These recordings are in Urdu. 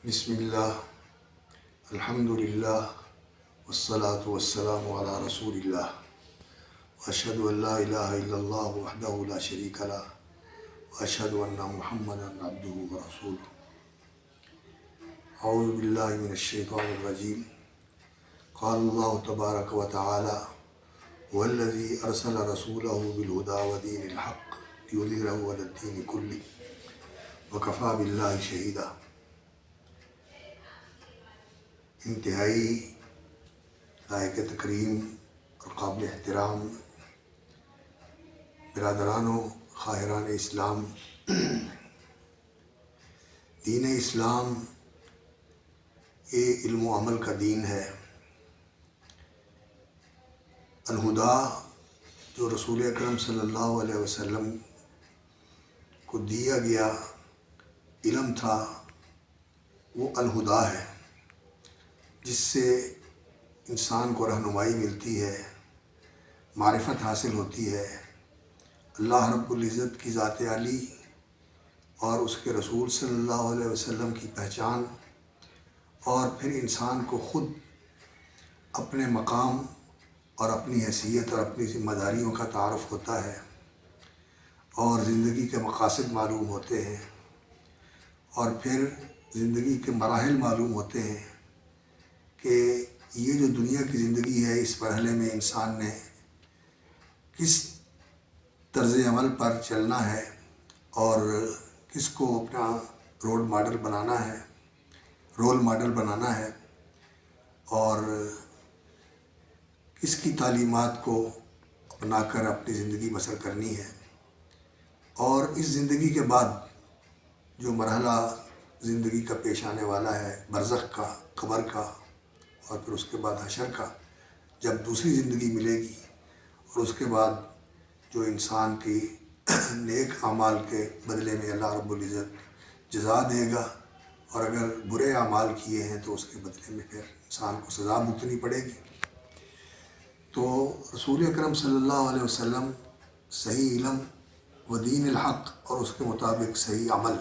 بسم اللہ الحمد للہ والصلاة والسلام علی رسول اللہ واشہد ان لا الہ الا اللہ وحدہ لا شریک لہ واشہد ان محمدا عبدہ ورسولہ۔ اعوذ باللہ من الشیطان الرجیم۔ قال اللہ تبارک و تعالی والذی ارسل رسولہ بالہدی ودین الحق لیظہرہ علی الدین کلہ وکفی باللہ شہیدا۔ انتہائی لائق تکریم اور قابل احترام برادران و خواہران اسلام، دین اسلام یہ علم و عمل کا دین ہے۔ الہدا جو رسول اکرم صلی اللہ علیہ وسلم کو دیا گیا علم تھا، وہ الہدا ہے، جس سے انسان کو رہنمائی ملتی ہے، معرفت حاصل ہوتی ہے، اللہ رب العزت کی ذات عالی اور اس کے رسول صلی اللہ علیہ وسلم کی پہچان، اور پھر انسان کو خود اپنے مقام اور اپنی حیثیت اور اپنی ذمہ داریوں کا تعارف ہوتا ہے، اور زندگی کے مقاصد معلوم ہوتے ہیں، اور پھر زندگی کے مراحل معلوم ہوتے ہیں کہ یہ جو دنیا کی زندگی ہے، اس مرحلے میں انسان نے کس طرز عمل پر چلنا ہے اور کس کو اپنا رول ماڈل بنانا ہے اور کس کی تعلیمات کو اپنا کر اپنی زندگی بسر کرنی ہے، اور اس زندگی کے بعد جو مرحلہ زندگی کا پیش آنے والا ہے، برزخ کا، قبر کا، اور پھر اس کے بعد حشر کا، جب دوسری زندگی ملے گی، اور اس کے بعد جو انسان کی نیک اعمال کے بدلے میں اللہ رب العزت جزا دے گا، اور اگر برے اعمال کیے ہیں تو اس کے بدلے میں پھر انسان کو سزا بھگتنی پڑے گی۔ تو رسول اکرم صلی اللہ علیہ وسلم صحیح علم و دین الحق اور اس کے مطابق صحیح عمل،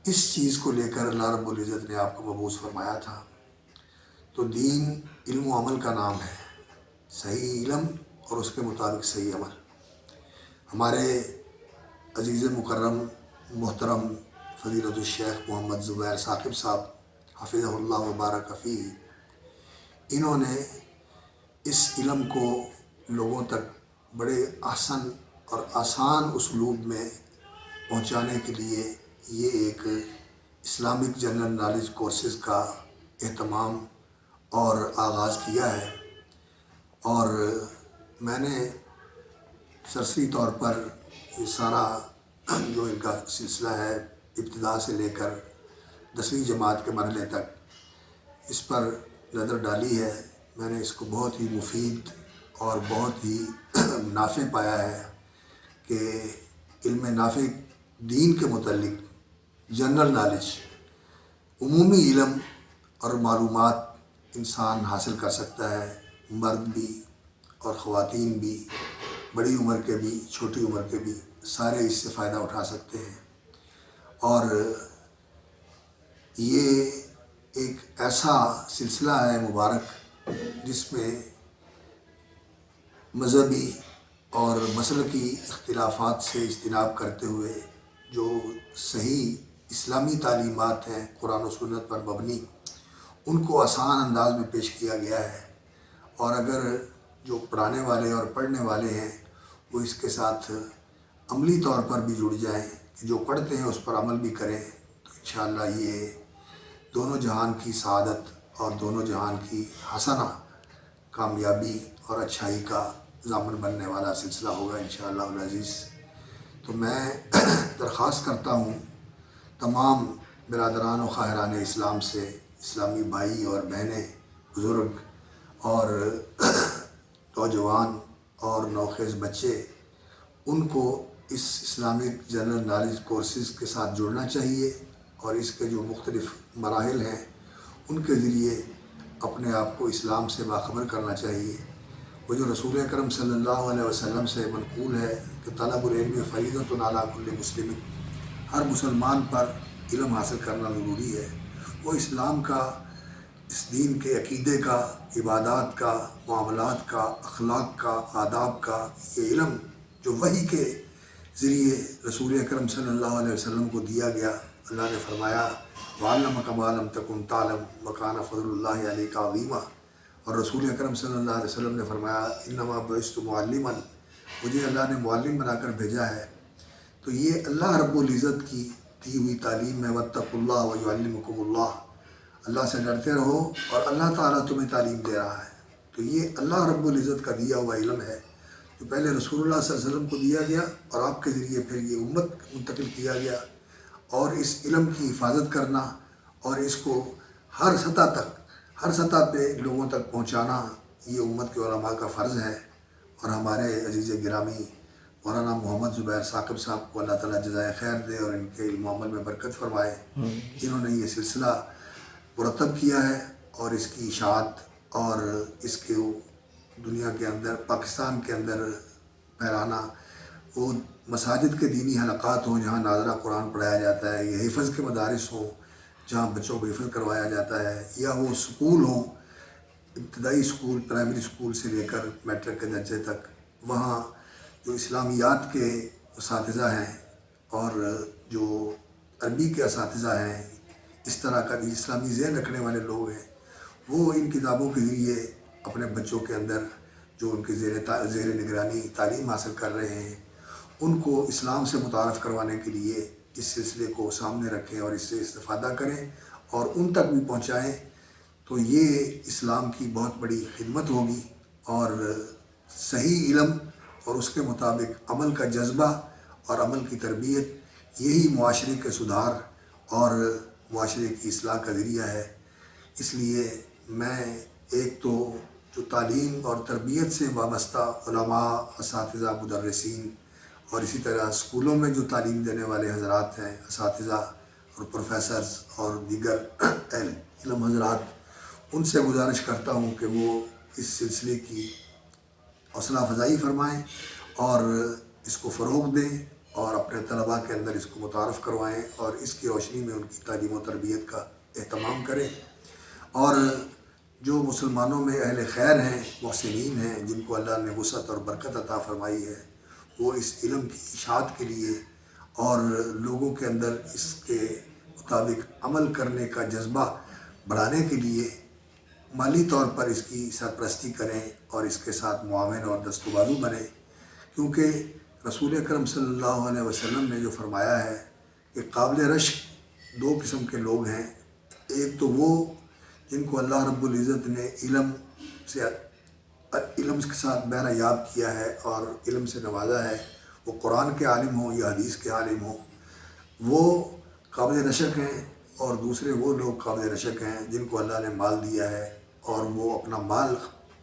اس چیز کو لے کر اللہ رب العزت نے آپ کو مبعوث فرمایا تھا۔ تو دین علم و عمل کا نام ہے، صحیح علم اور اس کے مطابق صحیح عمل۔ ہمارے عزیز مکرم محترم فضیلت الشیخ محمد زبیر ثاقب صاحب حفظہ اللہ وبارک فیہ، انہوں نے اس علم کو لوگوں تک بڑے احسن اور آسان اسلوب میں پہنچانے کے لیے یہ ایک اسلامک جنرل نالج کورسز کا اہتمام اور آغاز کیا ہے، اور میں نے سرسری طور پر یہ سارا جو ان کا سلسلہ ہے ابتدا سے لے کر 10ویں جماعت کے مرحلے تک اس پر نظر ڈالی ہے۔ میں نے اس کو بہت ہی مفید اور بہت ہی نافع پایا ہے کہ علم نافع دین کے متعلق جنرل نالج، عمومی علم اور معلومات انسان حاصل کر سکتا ہے، مرد بھی اور خواتین بھی، بڑی عمر کے بھی چھوٹی عمر کے بھی، سارے اس سے فائدہ اٹھا سکتے ہیں۔ اور یہ ایک ایسا سلسلہ ہے مبارک جس میں مذہبی اور مسلکی اختلافات سے اجتناب کرتے ہوئے جو صحیح اسلامی تعلیمات ہیں قرآن و سنت پر مبنی، ان کو آسان انداز میں پیش کیا گیا ہے، اور اگر جو پڑھانے والے اور پڑھنے والے ہیں وہ اس کے ساتھ عملی طور پر بھی جڑ جائیں کہ جو پڑھتے ہیں اس پر عمل بھی کریں، تو انشاءاللہ یہ دونوں جہان کی سعادت اور دونوں جہان کی حسنہ کامیابی اور اچھائی کا ضامن بننے والا سلسلہ ہوگا انشاءاللہ العزیز۔ تو میں درخواست کرتا ہوں تمام برادران و خواہران اسلام سے، اسلامی بھائی اور بہنیں، بزرگ اور نوجوان اور نوخیز بچے، ان کو اس اسلامک جنرل نالج کورسز کے ساتھ جڑنا چاہیے، اور اس کے جو مختلف مراحل ہیں ان کے ذریعے اپنے آپ کو اسلام سے باخبر کرنا چاہیے۔ وہ جو رسول اکرم صلی اللہ علیہ وسلم سے منقول ہے کہ طلب العلم فریضۃ علی کل مسلم، ہر مسلمان پر علم حاصل کرنا ضروری ہے، وہ اسلام کا، اس دین کے عقیدے کا، عبادات کا، معاملات کا، اخلاق کا، آداب کا یہ علم جو وحی کے ذریعے رسول اکرم صلی اللہ علیہ وسلم کو دیا گیا. اللہ نے فرمایا وَعَلَّمَكَ مَا لَمْ تَكُنْ تَعْلَمْ وَكَانَ فَضْلُ اللَّهِ عَلَيْكَ عَظِيمًا. اور رسول اکرم صلی اللہ علیہ وسلم نے فرمایا انما بعثت معلما، مجھے اللہ نے معلم بنا کر بھیجا ہے. تو یہ اللہ رب العزت کی دی ہوئی تعلیم ہے. وَاتَّقُوا اللَّهَ وَيُعَلِّمُكُمُ اللَّهُ، اللہ سے ڈرتے رہو اور اللہ تعالیٰ تمہیں تعلیم دے رہا ہے. تو یہ اللہ رب العزت کا دیا ہوا علم ہے جو پہلے رسول اللہ صلی اللہ علیہ وسلم کو دیا گیا اور آپ کے ذریعے پھر یہ امت منتقل کیا گیا. اور اس علم کی حفاظت کرنا اور اس کو ہر سطح پہ لوگوں تک پہنچانا یہ امت کے علماء کا فرض ہے. اور ہمارے عزیز گرامی مولانا محمد زبیر ثاقب صاحب کو اللہ تعالیٰ جزائے خیر دے اور ان کے علم و عمل میں برکت فرمائے، جنہوں نے یہ سلسلہ مرتب کیا ہے اور اس کی اشاعت اور اس کے دنیا کے اندر، پاکستان کے اندر پھیلانا. وہ مساجد کے دینی حلقات ہوں جہاں ناظرہ قرآن پڑھایا جاتا ہے، یا حفظ کے مدارس ہوں جہاں بچوں کو حفظ کروایا جاتا ہے، یا وہ سکول ہوں، ابتدائی سکول، پرائمری سکول سے لے کر میٹرک کے درجے تک، وہاں جو اسلامیات کے اساتذہ ہیں اور جو عربی کے اساتذہ ہیں، اس طرح کا بھی اسلامی ذہن رکھنے والے لوگ ہیں، وہ ان کتابوں کے ذریعے اپنے بچوں کے اندر جو ان کے زیر نگرانی تعلیم حاصل کر رہے ہیں ان کو اسلام سے متعارف کروانے کے لیے اس سلسلے کو سامنے رکھیں اور اس سے استفادہ کریں اور ان تک بھی پہنچائیں. تو یہ اسلام کی بہت بڑی خدمت ہوگی. اور صحیح علم اور اس کے مطابق عمل کا جذبہ اور عمل کی تربیت یہی معاشرے کے سدھار اور معاشرے کی اصلاح کا ذریعہ ہے. اس لیے میں ایک تو جو تعلیم اور تربیت سے وابستہ علماء، اساتذہ، مدرسین اور اسی طرح اسکولوں میں جو تعلیم دینے والے حضرات ہیں، اساتذہ اور پروفیسرز اور دیگر اہل علم حضرات، ان سے گزارش کرتا ہوں کہ وہ اس سلسلے کی حوصلہ افزائی فرمائیں اور اس کو فروغ دیں اور اپنے طلباء کے اندر اس کو متعارف کروائیں اور اس کی روشنی میں ان کی تعلیم و تربیت کا اہتمام کریں. اور جو مسلمانوں میں اہل خیر ہیں، محسنین ہیں، جن کو اللہ نے وسعت اور برکت عطا فرمائی ہے، وہ اس علم کی اشاعت کے لیے اور لوگوں کے اندر اس کے مطابق عمل کرنے کا جذبہ بڑھانے کے لیے مالی طور پر اس کی سرپرستی کریں اور اس کے ساتھ معاون اور دست و بازو بنیں. کیونکہ رسول اکرم صلی اللہ علیہ وسلم نے جو فرمایا ہے کہ قابل رشک دو قسم کے لوگ ہیں. ایک تو وہ جن کو اللہ رب العزت نے علم کے ساتھ بہرہ یاب کیا ہے اور علم سے نوازا ہے، وہ قرآن کے عالم ہوں یا حدیث کے عالم ہوں، وہ قابل رشک ہیں. اور دوسرے وہ لوگ قابل رشک ہیں جن کو اللہ نے مال دیا ہے اور وہ اپنا مال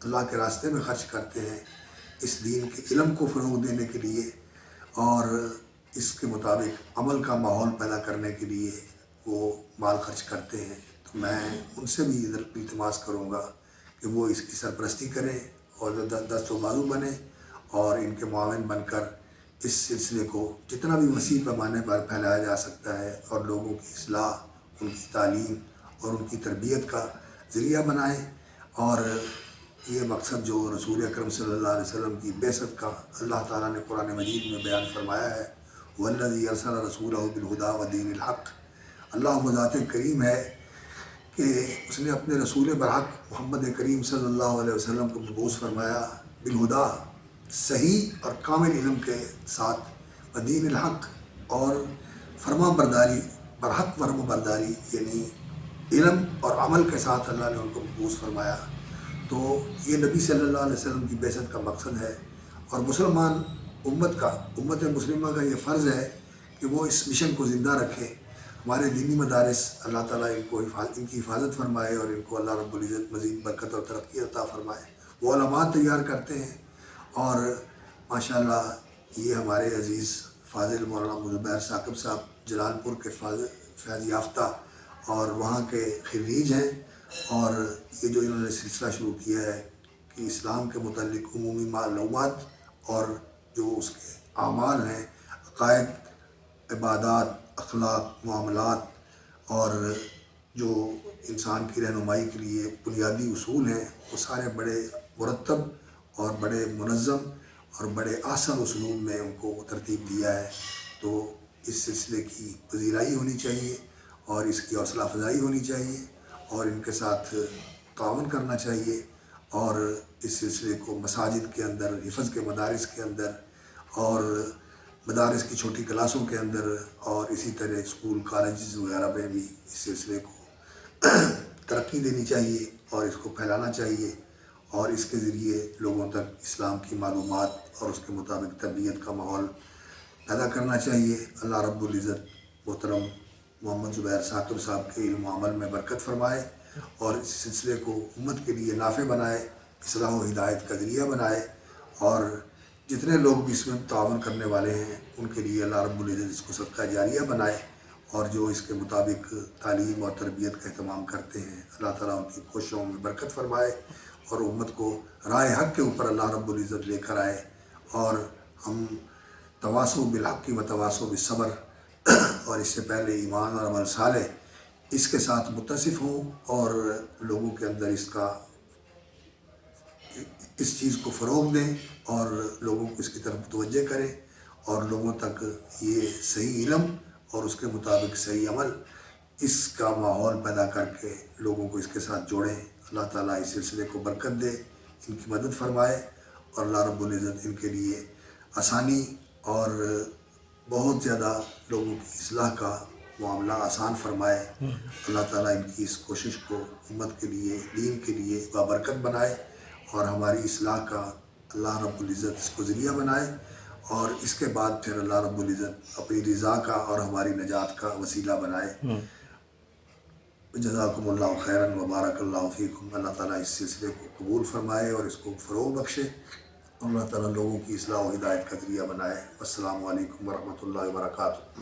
اللہ کے راستے میں خرچ کرتے ہیں اس دین کے علم کو فروغ دینے کے لیے اور اس کے مطابق عمل کا ماحول پیدا کرنے کے لیے وہ مال خرچ کرتے ہیں. تو میں ان سے بھی التماس کروں گا کہ وہ اس کی سرپرستی کریں اور دست و بازو بنیں اور ان کے معاون بن کر اس سلسلے کو جتنا بھی وسیع پیمانے پر پھیلایا جا سکتا ہے اور لوگوں کی اصلاح، ان کی تعلیم اور ان کی تربیت کا ذریعہ بنائیں. اور یہ مقصد جو رسول اکرم صلی اللہ علیہ وسلم کی بعثت کا اللہ تعالیٰ نے قرآن مجید میں بیان فرمایا ہے، وَالَّذِي أَرْسَلَ رَسُولَهُ بِالْهُدَىٰ وَدِينِ الْحَقِّ. اللہ وہ ذات کریم ہے کہ اس نے اپنے رسول برحق محمد کریم صلی اللہ علیہ وسلم کو مبعوث فرمایا بالہدیٰ، صحیح اور کامل علم کے ساتھ، ودین الحق اور فرما برداری، برحق فرما برداری یعنی علم اور عمل کے ساتھ اللہ نے ان کو مبعوث فرمایا. تو یہ نبی صلی اللہ علیہ وسلم کی بعثت کا مقصد ہے اور مسلمان امت مسلمہ کا یہ فرض ہے کہ وہ اس مشن کو زندہ رکھے. ہمارے دینی مدارس اللہ تعالیٰ ان کی حفاظت فرمائے اور ان کو اللہ رب العزت مزید برکت اور ترقی عطا فرمائے. وہ علماء تیار کرتے ہیں اور ماشاءاللہ یہ ہمارے عزیز فاضل مولانا زبیر ثاقب صاحب جلال پور کے فیض یافتہ اور وہاں کے خريج ہیں. اور یہ جو انہوں نے سلسلہ شروع کیا ہے کہ اسلام کے متعلق عمومی معلومات اور جو اس کے اعمال ہیں، عقائد، عبادات، اخلاق، معاملات اور جو انسان کی رہنمائی کے لیے بنیادی اصول ہیں وہ سارے بڑے مرتب اور بڑے منظم اور بڑے آسان اسلوب میں ان کو ترتیب دیا ہے. تو اس سلسلے کی پذیرائی ہونی چاہیے اور اس کی حوصلہ افزائی ہونی چاہیے اور ان کے ساتھ تعاون کرنا چاہیے اور اس سلسلے کو مساجد کے اندر، حفظ کے مدارس کے اندر اور مدارس کی چھوٹی کلاسوں کے اندر اور اسی طرح اسکول کالجز وغیرہ میں بھی اس سلسلے کو ترقی دینی چاہیے اور اس کو پھیلانا چاہیے اور اس کے ذریعے لوگوں تک اسلام کی معلومات اور اس کے مطابق تربیت کا ماحول پیدا کرنا چاہیے. اللہ رب العزت محترم محمد زبیر ثاقب صاحب کے علم و عمل میں برکت فرمائے اور اس سلسلے کو امت کے لیے نافع بنائے، اصلاح و ہدایت کا ذریعہ بنائے اور جتنے لوگ بھی اس میں تعاون کرنے والے ہیں ان کے لیے اللہ رب العزت اس کو صدقہ جاریہ بنائے اور جو اس کے مطابق تعلیم اور تربیت کا اہتمام کرتے ہیں اللہ تعالیٰ ان کی کوششوں میں برکت فرمائے اور امت کو راہ حق کے اوپر اللہ رب العزت لے کر آئے اور ہم تواصو بالحق و تواصو بالصبر اور اس سے پہلے ایمان اور عمل صالح اس کے ساتھ متصف ہوں اور لوگوں کے اندر اس چیز کو فروغ دیں اور لوگوں کو اس کی طرف متوجہ کریں اور لوگوں تک یہ صحیح علم اور اس کے مطابق صحیح عمل اس کا ماحول پیدا کر کے لوگوں کو اس کے ساتھ جوڑیں. اللہ تعالیٰ اس سلسلے کو برکت دے، ان کی مدد فرمائے اور اللہ رب العزت ان کے لیے آسانی اور بہت زیادہ لوگوں کی اصلاح کا معاملہ آسان فرمائے. اللہ تعالیٰ ان کی اس کوشش کو امت کے لیے، دین کے لیے بابرکت بنائے اور ہماری اصلاح کا اللہ رب العزت اس کو ذریعہ بنائے اور اس کے بعد پھر اللہ رب العزت اپنی رضا کا اور ہماری نجات کا وسیلہ بنائے. جزاکم اللہ خیراً و بارک اللہ فیکم. اللہ تعالیٰ اس سلسلے کو قبول فرمائے اور اس کو فروغ بخشے. اللہ تعالیٰ لوگوں کی اصلاح و ہدایت کا ذریعہ بنائے. السلام علیکم ورحمۃ اللہ وبرکاتہ.